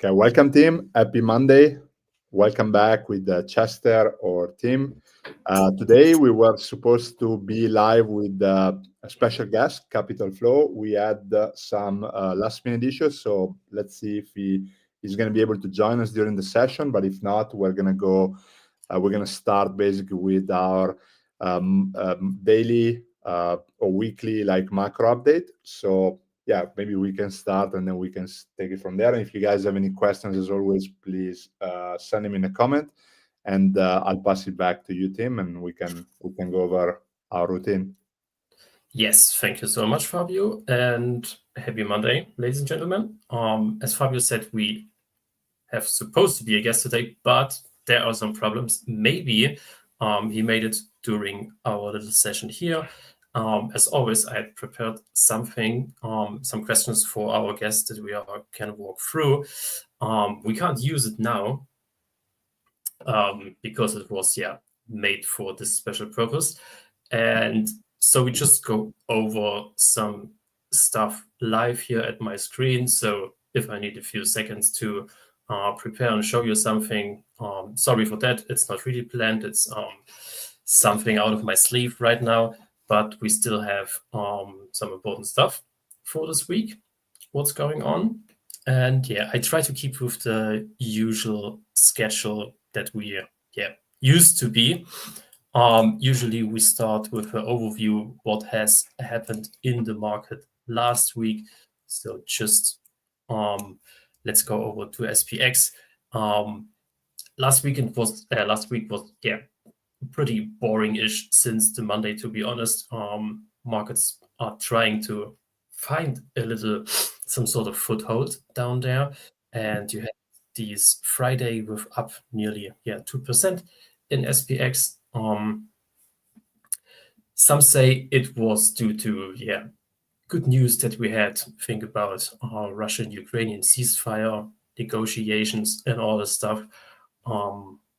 Okay, welcome team. Happy Monday. Welcome back with Chester or Tim. Today we were supposed to be live with a special guest, Capital Flow. We had some last minute issues, so let's see if he's going to be able to join us during the session. But if not, we're going to go. We're going to start basically with our daily or weekly macro update. So yeah, maybe we can start and then we can take it from there. And if you guys have any questions, as always, please send them in a comment, and I'll pass it back to you, Tim, and we can go over our routine. Yes, thank you so much, Fabio, and happy Monday, ladies and gentlemen. As Fabio said, we have supposed to be a guest today, but there are some problems. Maybe he made it during our little session here. As always, I had prepared something, some questions for our guest that we can walk through. We can't use it now because it was made for this special purpose. And so we just go over some stuff live here at my screen. So if I need a few seconds to prepare and show you something, sorry for that. It's not really planned. It's something out of my sleeve right now, but we still have some important stuff for this week. What's going on? And yeah, I try to keep with the usual schedule that we used to be. Usually we start with an overview what has happened in the market last week. So just let's go over to SPX. Last week was pretty boring-ish since the Monday, to be honest. Markets are trying to find some sort of foothold down there, and you had these Friday with up nearly 2% in SPX. Some say it was due to good news that we had. Think about Russian-Ukrainian ceasefire negotiations and all this stuff.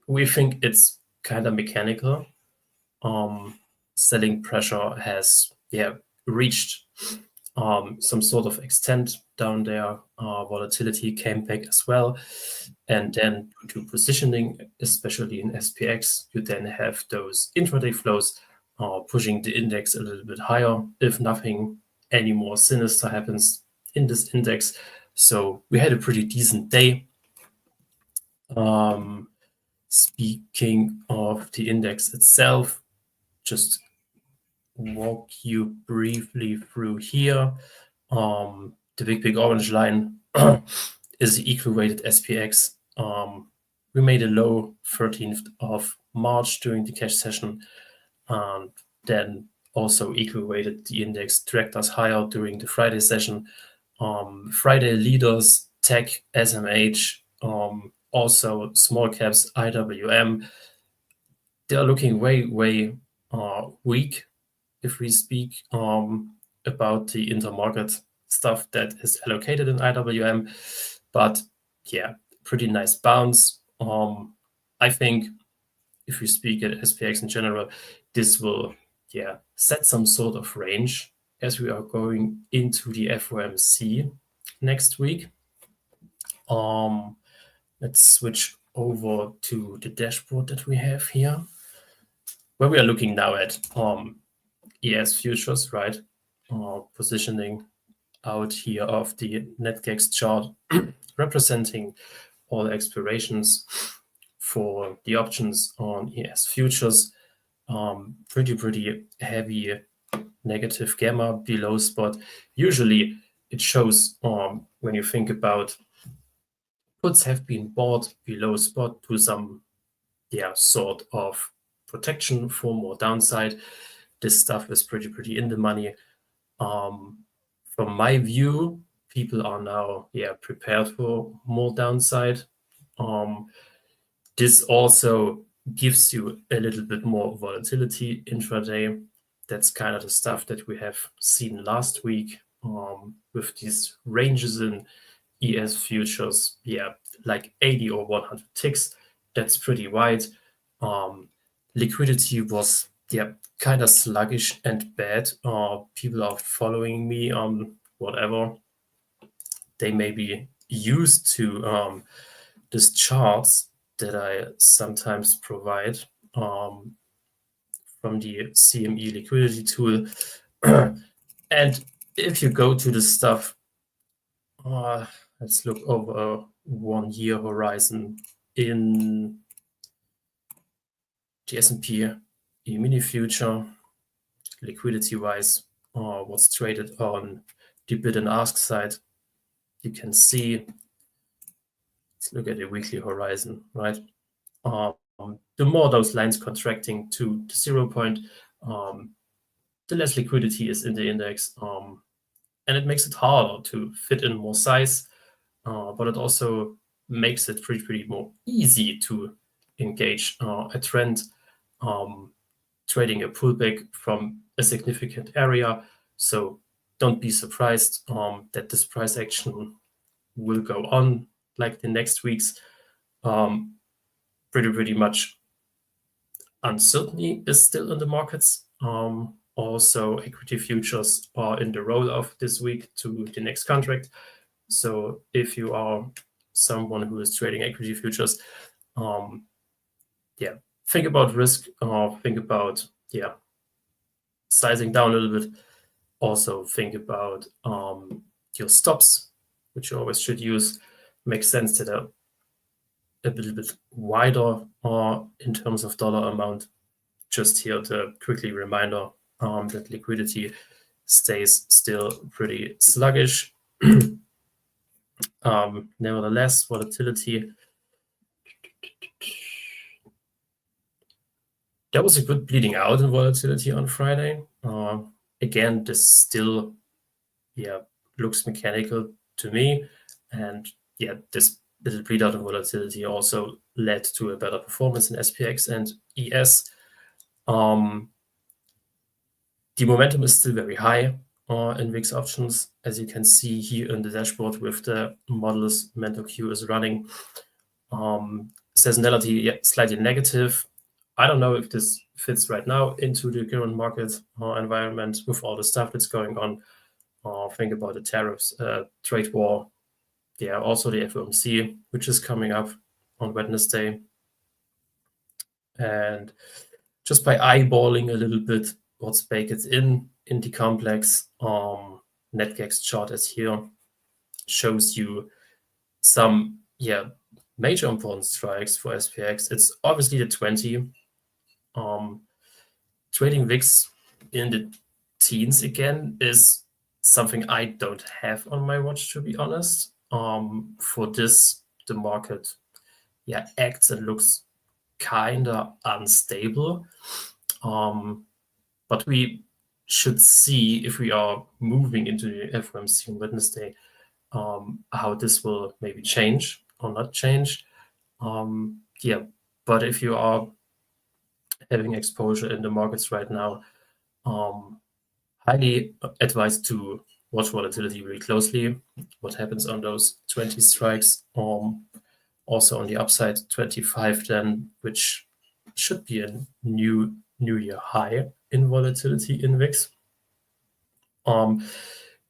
We think it's kind of mechanical. Selling pressure has reached some sort of extent down there. Volatility came back as well, and then due to positioning, especially in SPX, you then have those intraday flows pushing the index a little bit higher if nothing any more sinister happens in this index. So we had a pretty decent day. Speaking of the index itself, just walk you briefly through here. The big orange line is the equal weighted SPX. We made a low 13th of March during the cash session, and then also equal weighted the index dragged us higher during the Friday session. Friday leaders, tech, SMH, also small caps, IWM, they are looking way weak if we speak about the intermarket stuff that is allocated in IWM. But pretty nice bounce. I think if we speak at SPX in general, this will set some sort of range as we are going into the FOMC next week. Let's switch over to the dashboard that we have here, where we are looking now at ES futures, right? Positioning out here of the NetGex chart, representing all expirations for the options on ES futures. Pretty heavy negative gamma below spot. Usually it shows when you think about puts have been bought below spot to some sort of protection for more downside. This stuff is pretty in the money. From my view, people are now prepared for more downside. This also gives you a little bit more volatility intraday. That's kind of the stuff that we have seen last week with these ranges in ES futures, like 80 or 100 ticks. that's pretty wide. Liquidity was kind of sluggish and bad. People are following me on whatever. They may be used to these charts that I sometimes provide from the CME liquidity tool. And if you go to the stuff, let's look over a 1 year horizon in the S&P E-mini future, liquidity-wise, what's traded on the bid and ask side. You can see, let's look at the weekly horizon, right? The more those lines contracting to the 0 point, the less liquidity is in the index. And it makes it harder to fit in more size, but it also makes it pretty more easy to engage a trend, trading a pullback from a significant area. So don't be surprised that this price action will go on like the next weeks. Pretty much uncertainty is still in the markets. Also, equity futures are in the roll-off this week to the next contract. So if you are someone who is trading equity futures, think about risk, think about sizing down a little bit. Also think about your stops, which you always should use. Makes sense that are a little bit wider in terms of dollar amount. Just here to quickly reminder that liquidity stays still pretty sluggish. Nevertheless, volatility. There was a good bleeding out in volatility on Friday. Again, this still, looks mechanical to me, and this little bleed out in volatility also led to a better performance in SPX and ES. The momentum is still very high in VIX options, as you can see here in the dashboard with the models MenthorQ is running. Seasonality slightly negative. I don't know if this fits right now into the current market environment with all the stuff that's going on. Think about the tariffs, trade war. Also the FOMC, which is coming up on Wednesday. And just by eyeballing a little bit what's baked in the complex, NetGex chart as here shows you some major important strikes for SPX. It's obviously the 20. Trading VIX in the teens again is something I don't have on my watch, to be honest. For this, the market acts and looks kind of unstable. But we should see if we are moving into the FOMC on Wednesday, how this will maybe change or not change. But if you are having exposure in the markets right now, highly advised to watch volatility really closely. What happens on those 20 strikes? Also on the upside, 25 then, which should be a new year high in volatility in VIX.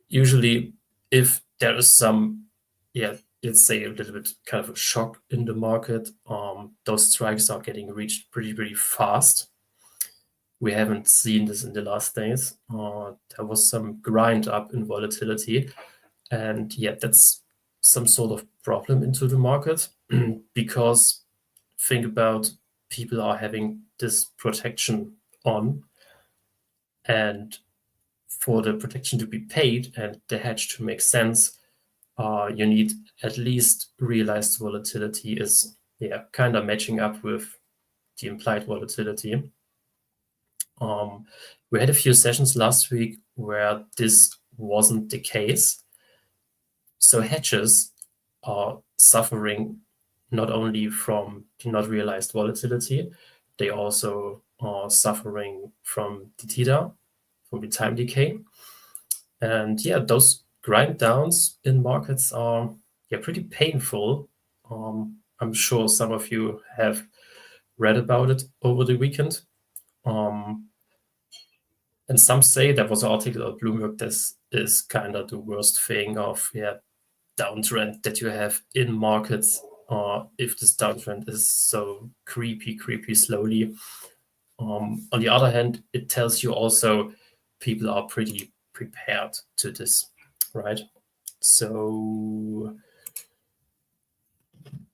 Usually, if there is some, let's say a little bit kind of a shock in the market, those strikes are getting reached pretty fast. We haven't seen this in the last days. There was some grind up in volatility, and that's some sort of problem into the market because think about people are having this protection on, and for the protection to be paid and the hedge to make sense, you need at least realized volatility is kind of matching up with the implied volatility. We had a few sessions last week where this wasn't the case. So hedges are suffering not only from the not realized volatility, they also are suffering from the theta, from the time decay. And those grind downs in markets are pretty painful. I'm sure some of you have read about it over the weekend. And some say, there was an article on Bloomberg, this is kind of the worst thing of downtrend that you have in markets, if this downtrend is so creepy slowly. On the other hand, it tells you also people are pretty prepared to this, right? So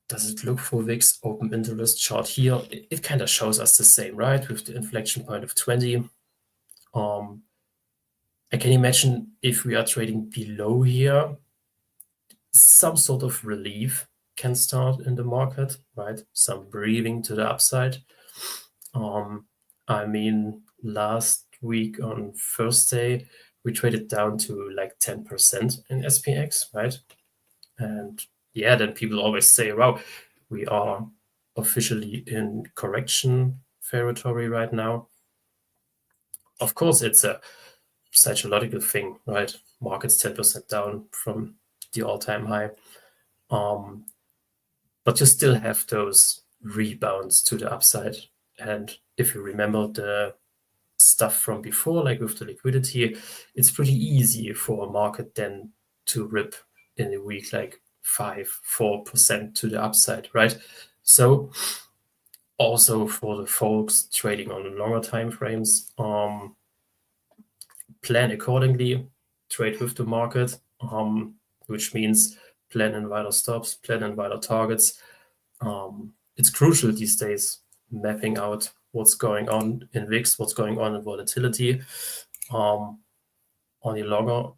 does it look for VIX open interest chart here? It kind of shows us the same, right? With the inflection point of 20. I can imagine if we are trading below here, some sort of relief can start in the market, right? Some breathing to the upside. I mean, last week on Thursday, we traded down to like 10% in SPX, right? And yeah, then people always say, wow, we are officially in correction territory right now. Of course, it's a psychological thing, right? Markets 10% down from the all-time high. But you still have those rebounds to the upside. And if you remember the stuff from before, like with the liquidity, it's pretty easy for a market then to rip in a week like 5-4% to the upside, right? So also for the folks trading on longer time frames, plan accordingly, trade with the market, which means plan in wider stops, plan in wider targets. It's crucial these days, mapping out what's going on in VIX, what's going on in volatility. On the longer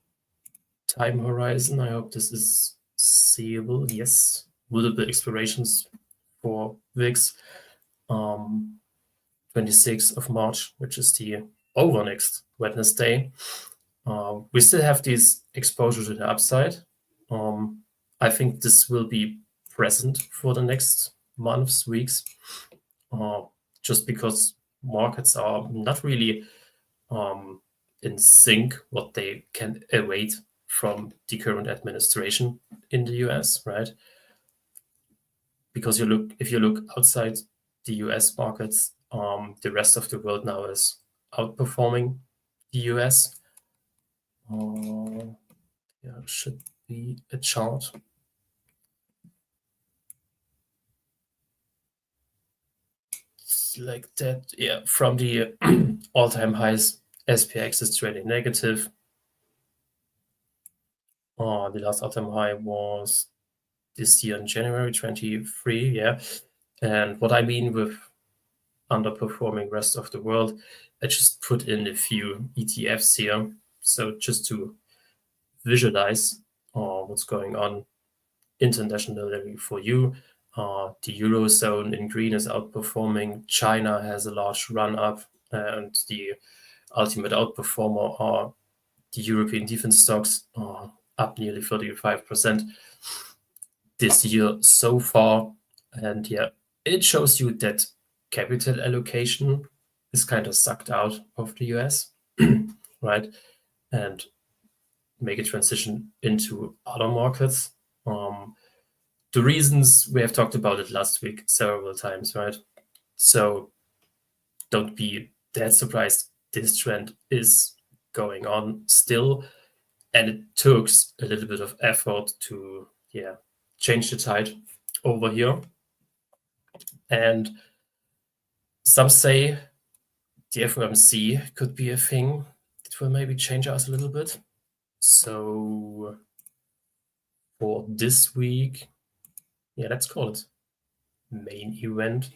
time horizon, I hope this is seeable. Yes, multiple expirations for VIX. 26th of March, which is the over next Wednesday. We still have this exposure to the upside. I think this will be present for the next months, weeks, just because markets are not really in sync what they can await from the current administration in the US, right? Because if you look outside the US markets, the rest of the world now is outperforming the US. Yeah, should be a chart. It's like that. Yeah, from the all-time highs, SPX is trading negative. The last all-time high was this year in January 23. Yeah, and what I mean with underperforming rest of the world, I just put in a few ETFs here. So just to visualize what's going on internationally for you. The Eurozone in green is outperforming. China has a large run up, and the ultimate outperformer are the European defense stocks, up nearly 35% this year so far. And yeah, it shows you that capital allocation is kind of sucked out of the US, right? And make a transition into other markets. The reasons, we have talked about it last week several times, right? So don't be that surprised. This trend is going on still, and it took a little bit of effort to change the tide over here. And some say the FOMC could be a thing that will maybe change us a little bit. So for this week, let's call it main event.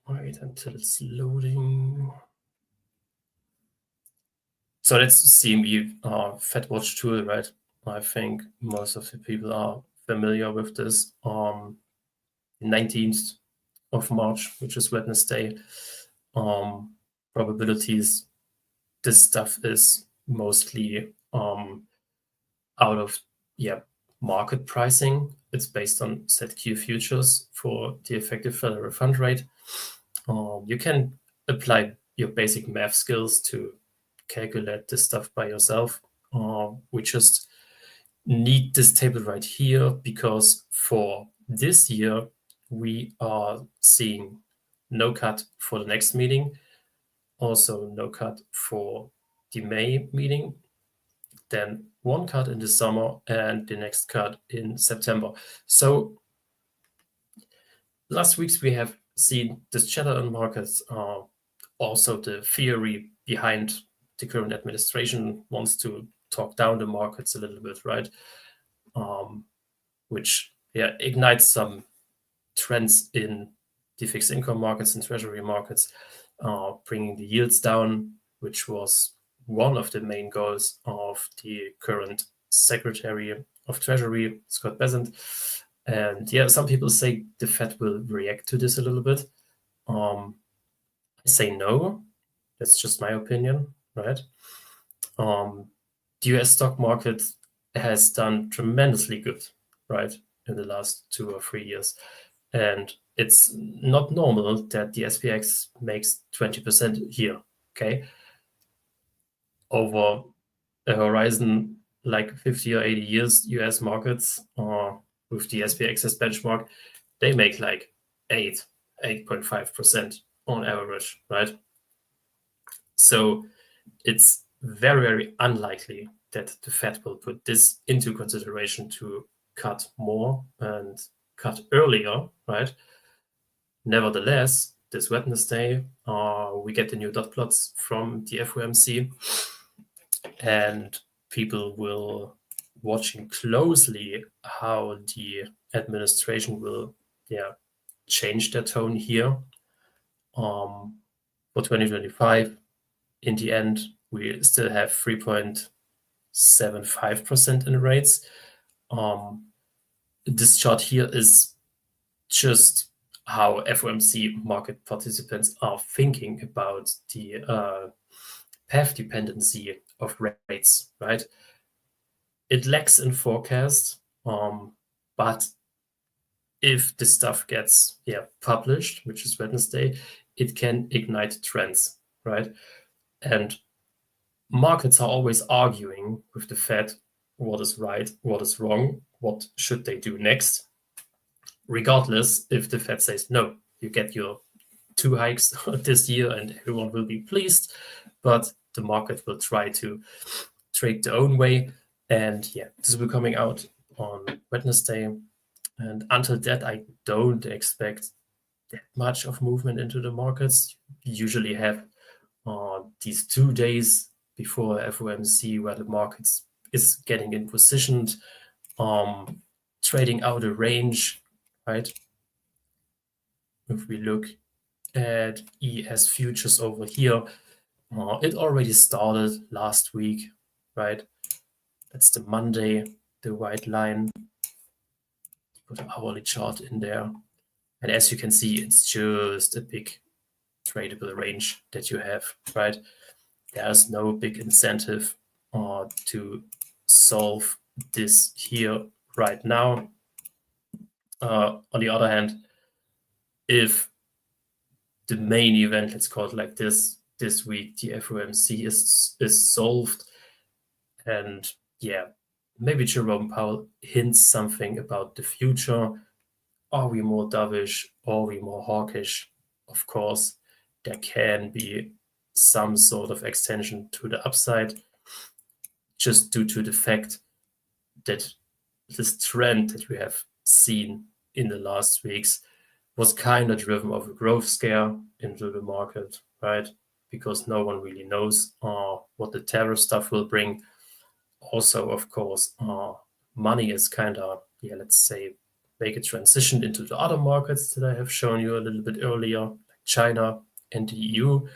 Wait until it's loading. So that's CME Fed Watch tool, right? I think most of the people are familiar with this. 19th of March, which is Wednesday. Probabilities, this stuff is mostly out of market pricing. It's based on ZQ futures for the effective federal fund rate. You can apply your basic math skills to calculate this stuff by yourself. We just need this table right here because for this year, we are seeing no cut for the next meeting, also no cut for the May meeting, then one cut in the summer and the next cut in September. So last weeks we have seen this chatter in markets, also the theory behind the current administration wants to talk down the markets a little bit, right? Which ignites some trends in the fixed income markets and treasury markets, bringing the yields down, which was one of the main goals of the current Secretary of Treasury, Scott Bessent. And some people say the Fed will react to this a little bit. I say no. That's just my opinion, right? The US stock market has done tremendously good, right, in the last 2 or 3 years. And it's not normal that the SPX makes 20% here, okay? Over a horizon like 50 or 80 years, US markets with the SPX as benchmark, they make like 8.5% on average, right? So it's very, very unlikely that the Fed will put this into consideration to cut more and cut earlier, right? Nevertheless, this Wednesday, we get the new dot plots from the FOMC, and people will watching closely how the administration will change their tone here. For 2025, in the end, we still have 3.75% in rates. This chart here is just how FOMC market participants are thinking about the path dependency of rates, right? It lacks in forecast, but if this stuff gets published, which is Wednesday, it can ignite trends, right? And markets are always arguing with the Fed what is right, what is wrong, what should they do next, regardless if the Fed says, no, you get your 2 hikes this year and everyone will be pleased, but the market will try to trade their own way. And this will be coming out on Wednesday. And until that, I don't expect that much of movement into the markets. You usually have these 2 days before FOMC where the markets is getting in position, trading out a range, right? If we look at ES futures over here, it already started last week, right? That's the Monday, the white line. Put an hourly chart in there. And as you can see, it's just a big tradable range that you have, right? There's no big incentive to solve this here right now. On the other hand, if the main event, let's call it like this week, the FOMC is solved, and maybe Jerome Powell hints something about the future. Are we more dovish? Are we more hawkish? Of course, there can be some sort of extension to the upside, just due to the fact that this trend that we have seen in the last weeks was kind of driven of a growth scare into the market, right? Because no one really knows what the tariff stuff will bring. Also, of course, money is kind of, let's say, make a transition into the other markets that I have shown you a little bit earlier, like China and the EU.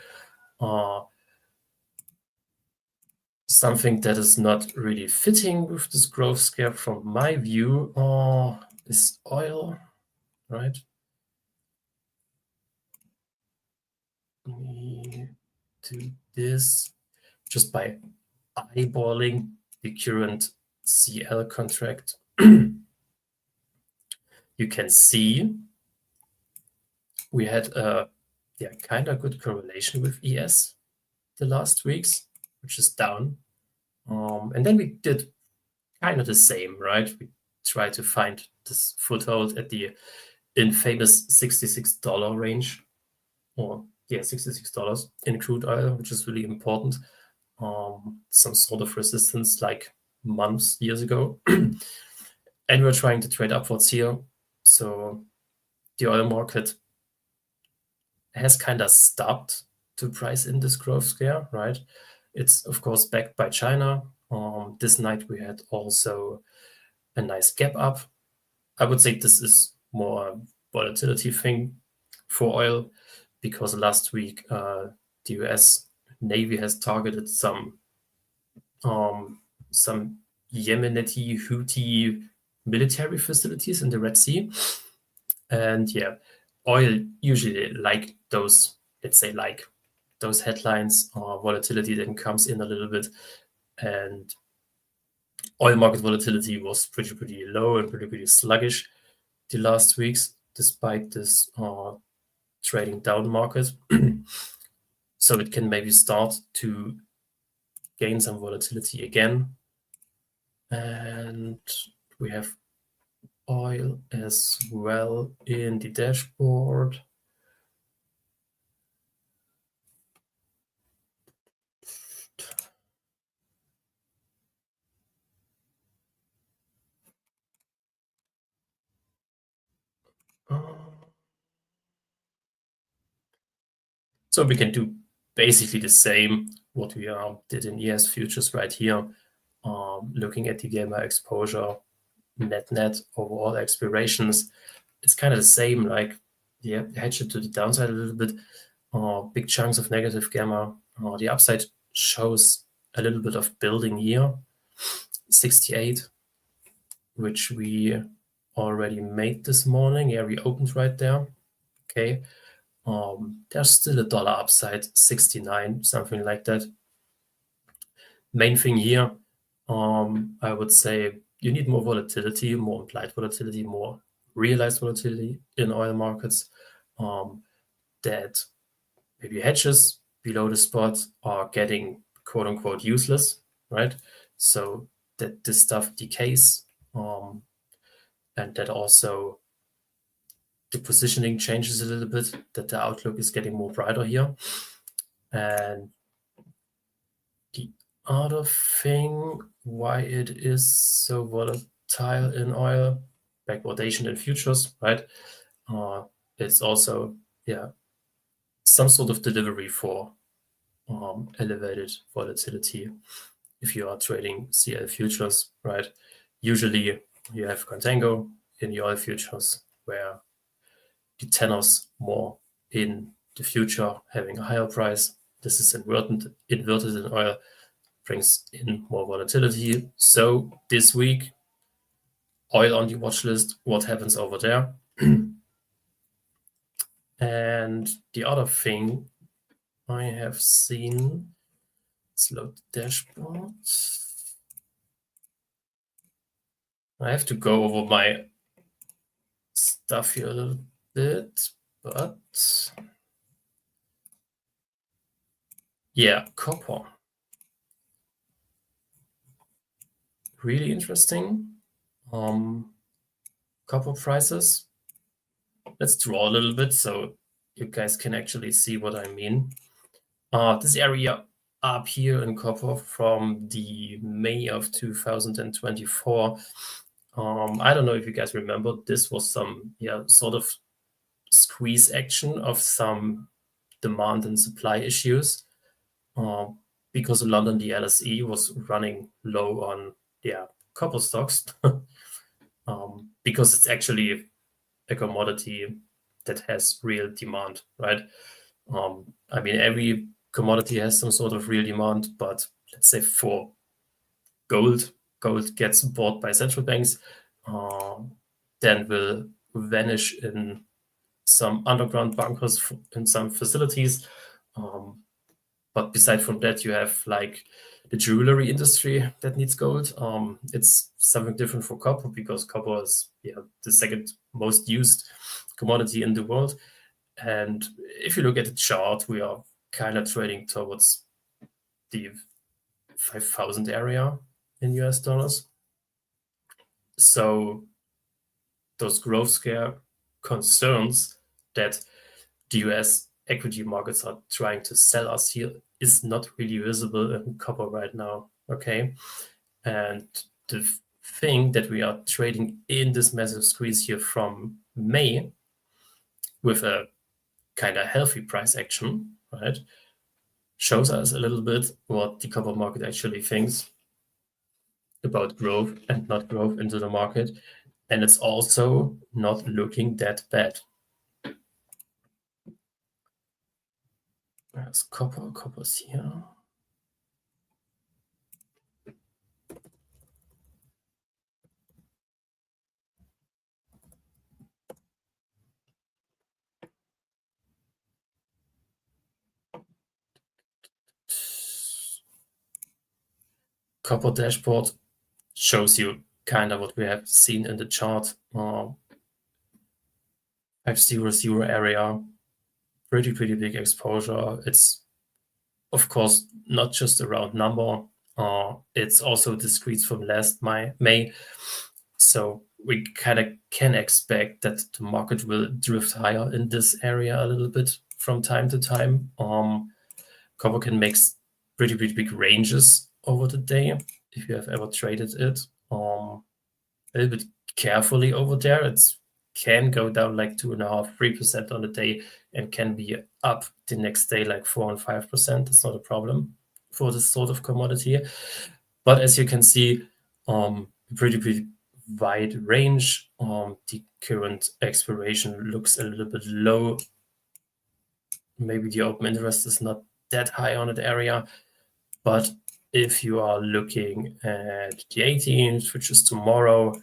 Something that is not really fitting with this growth scare from my view is oil, right? Let me do this just by eyeballing the current CL contract. You can see we had a kind of good correlation with ES the last weeks, which is down. And then we did kind of the same, right? We tried to find this foothold at the infamous $66 range, or $66 in crude oil, which is really important. Some sort of resistance like years ago. And we're trying to trade upwards here. So the oil market has kind of stopped to price in this growth scare, right? It's, of course, backed by China. This night we had also a nice gap up. I would say this is more a volatility thing for oil, because last week the US Navy has targeted some Yemenite Houthi military facilities in the Red Sea. And oil usually like those, let's say, like those headlines or volatility then comes in a little bit. And oil market volatility was pretty low and pretty sluggish the last weeks, despite this trading down market. So it can maybe start to gain some volatility again. And we have oil as well in the dashboard. So we can do basically the same what we did in ES futures right here, looking at the gamma exposure, net overall expirations. It's kind of the same, like hedge it to the downside a little bit, big chunks of negative gamma. The upside shows a little bit of building here, 68, which we already made this morning. Yeah, we opened right there. Okay. There's still a dollar upside, 69, something like that. Main thing here, I would say you need more volatility, more implied volatility, more realized volatility in oil markets, that maybe hedges below the spot are getting quote unquote useless, right? So that this stuff decays, and that also the positioning changes a little bit, that the outlook is getting more brighter here. And the other thing why it is so volatile in oil, backwardation in futures, right? It's also some sort of delivery for elevated volatility if you are trading CL futures, right? Usually you have contango in the oil futures where the tenors more in the future having a higher price. This is inverted in oil, brings in more volatility. So this week, oil on the watch list, what happens over there? And the other thing I have seen, let's load the dashboard. I have to go over my stuff here a little bit, but copper. Really interesting. Copper prices. Let's draw a little bit so you guys can actually see what I mean. This area up here in copper from the May of 2024. I don't know if you guys remember, this was some sort of squeeze action of some demand and supply issues, because in London the LSE was running low on copper stocks, because it's actually a commodity that has real demand, right? I mean, every commodity has some sort of real demand, but let's say for gold gets bought by central banks, then will vanish in some underground bunkers in some facilities. But beside from that, you have like the jewelry industry that needs gold. It's something different for copper, because copper is the second most used commodity in the world. And if you look at the chart, we are kind of trading towards the 5,000 area in US dollars. So those growth scare concerns that the US equity markets are trying to sell us here is not really visible in copper right now, okay? And the thing that we are trading in this massive squeeze here from May with a kind of healthy price action, right, shows us a little bit what the copper market actually thinks about growth and not growth into the market. And it's also not looking that bad. There's copper's here. Copper dashboard shows you kind of what we have seen in the chart. 500 area, pretty big exposure. It's of course not just a round number. It's also discrete from last May. So we kind of can expect that the market will drift higher in this area a little bit from time to time. Copper can make pretty big ranges over the day if you have ever traded it. A little bit carefully over there. It can go down like 2.5%, 3% on the day, and can be up the next day like 4 and 5%. It's not a problem for this sort of commodity. But as you can see, pretty wide range. The current expiration looks a little bit low. Maybe the open interest is not that high on that area, but if you are looking at the 18th, which is tomorrow,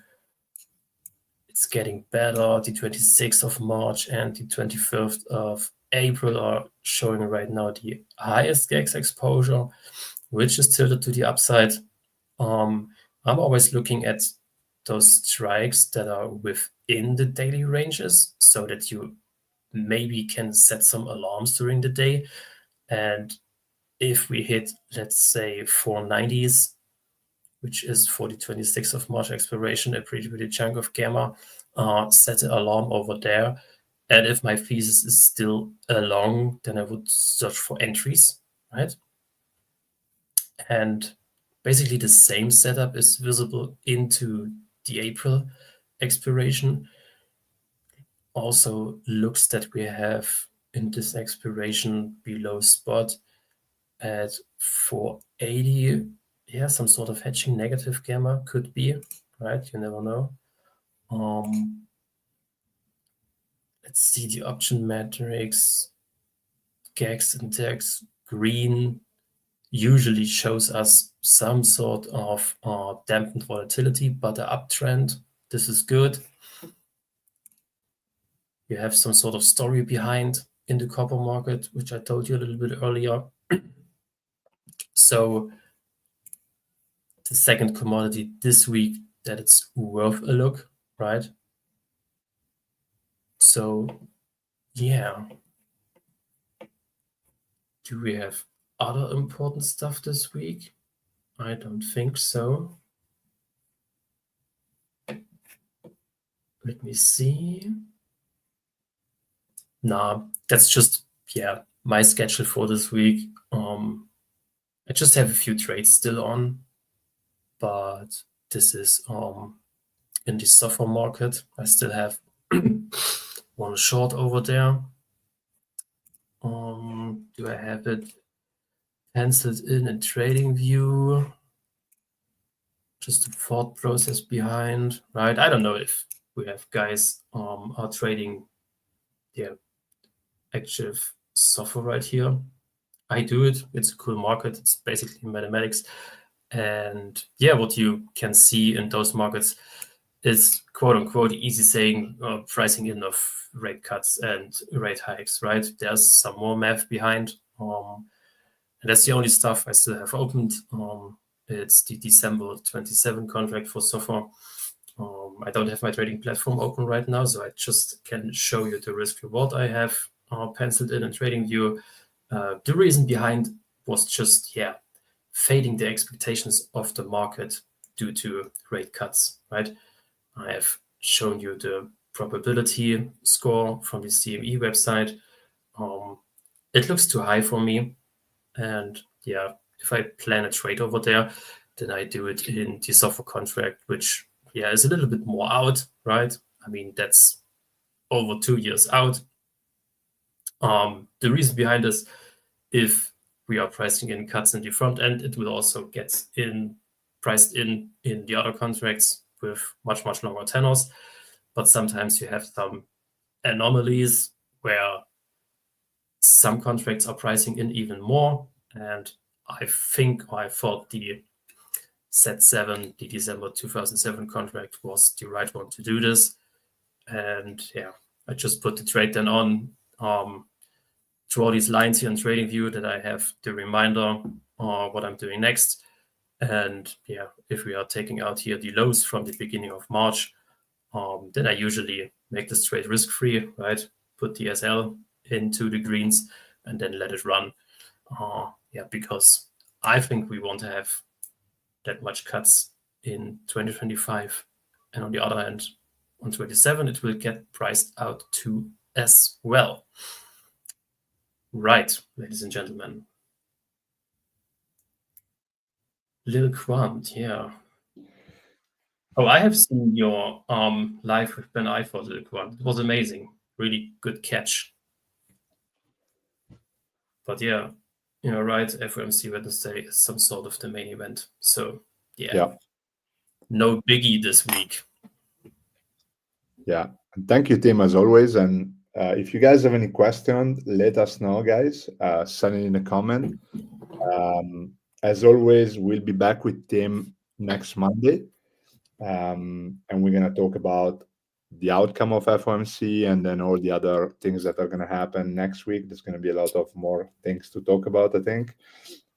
it's getting better. The 26th of March and the 25th of April are showing right now the highest GEX exposure, which is tilted to the upside. I'm always looking at those strikes that are within the daily ranges so that you maybe can set some alarms during the day. And if we hit, let's say, 490s, which is for the 26th of March expiration, a pretty chunk of gamma, set an alarm over there. And if my thesis is still along, then I would search for entries, right? And basically the same setup is visible into the April expiration. Also looks that we have in this expiration below spot at 480. Yeah, some sort of hedging negative gamma could be, right? You never know. Let's see the option matrix. GEX and DEX green usually shows us some sort of dampened volatility, but an uptrend. This is good. You have some sort of story behind in the copper market, which I told you a little bit earlier. So the second commodity this week that it's worth a look, right? So yeah. Do we have other important stuff this week? I don't think so. Let me see. Nah, that's just, my schedule for this week. I just have a few trades still on, but this is in the software market. I still have one short over there. Do I have it penciled in a trading view? Just the thought process behind, right? I don't know if we have guys are trading their active software right here. I do it. It's a cool market. It's basically mathematics. And yeah, what you can see in those markets is quote unquote easy saying pricing in of rate cuts and rate hikes, right? There's some more math behind. And that's the only stuff I still have opened. It's the December 27 contract for software. I don't have my trading platform open right now, so I just can show you the risk reward I have. penciled in TradingView. The reason behind was just, fading the expectations of the market due to rate cuts, right? I have shown you the probability score from the CME website. It looks too high for me. And if I plan a trade over there, then I do it in the software contract, which is a little bit more out, right? I mean, that's over 2 years out. The reason behind this, if we are pricing in cuts in the front end, it will also get priced in the other contracts with much longer tenors. But sometimes you have some anomalies where some contracts are pricing in even more. And I thought the Z7, the December 2007 contract was the right one to do this. And I just put the trade then on, draw these lines here in TradingView that I have the reminder what I'm doing next. And if we are taking out here the lows from the beginning of March, then I usually make this trade risk-free, right? Put the SL into the greens and then let it run. Because I think we won't have that much cuts in 2025. And on the other hand, on 27, it will get priced out too as well. Right, ladies and gentlemen. Lil Quant, Oh, I have seen your live with Ben I for Lil Quant. It was amazing. Really good catch. But right, FOMC Wednesday is some sort of the main event. So no biggie this week. Yeah. Thank you, Tim, as always. And if you guys have any questions, let us know, guys. Send it in a comment. As always, we'll be back with Tim next Monday. And we're going to talk about the outcome of FOMC and then all the other things that are going to happen next week. There's going to be a lot of more things to talk about, I think.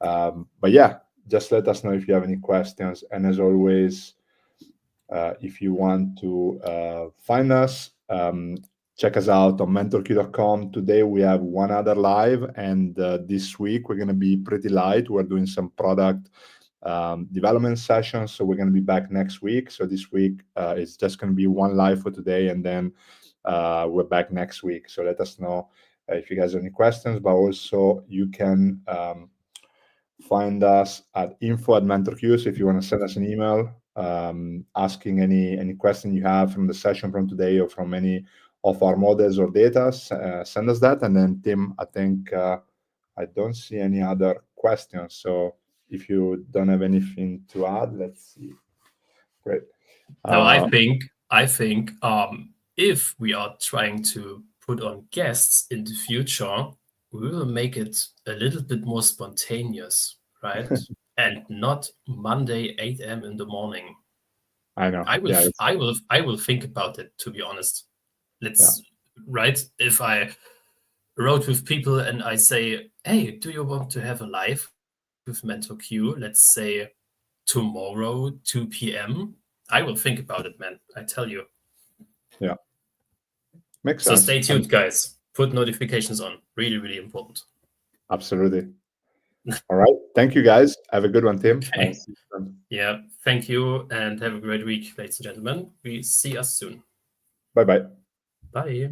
But just let us know if you have any questions. And as always, if you want to find us, check us out on MenthorQ.com. Today we have one other live, and this week we're going to be pretty light. We're doing some product development sessions, so we're going to be back next week. So this week it's just going to be one live for today, and then we're back next week. So let us know if you guys have any questions, but also you can find us at info@MentorQ. So if you want to send us an email asking any question you have from the session from today or from any of our models or data, send us that. And then Tim, I think I don't see any other questions. So if you don't have anything to add, let's see. Great. No, I think if we are trying to put on guests in the future, we will make it a little bit more spontaneous, right? And not Monday 8 a.m. in the morning. I know. I will think about it, to be honest. Right? If I wrote with people and I say, hey, do you want to have a live with MentorQ? Let's say tomorrow, 2 p.m. I will think about it, man. I tell you. Yeah. Makes sense. So stay tuned, guys. Put notifications on. Really, really important. Absolutely. All right. Thank you, guys. Have a good one, Tim. Okay. Yeah. Thank you, and have a great week, ladies and gentlemen. We see us soon. Bye-bye. Bye.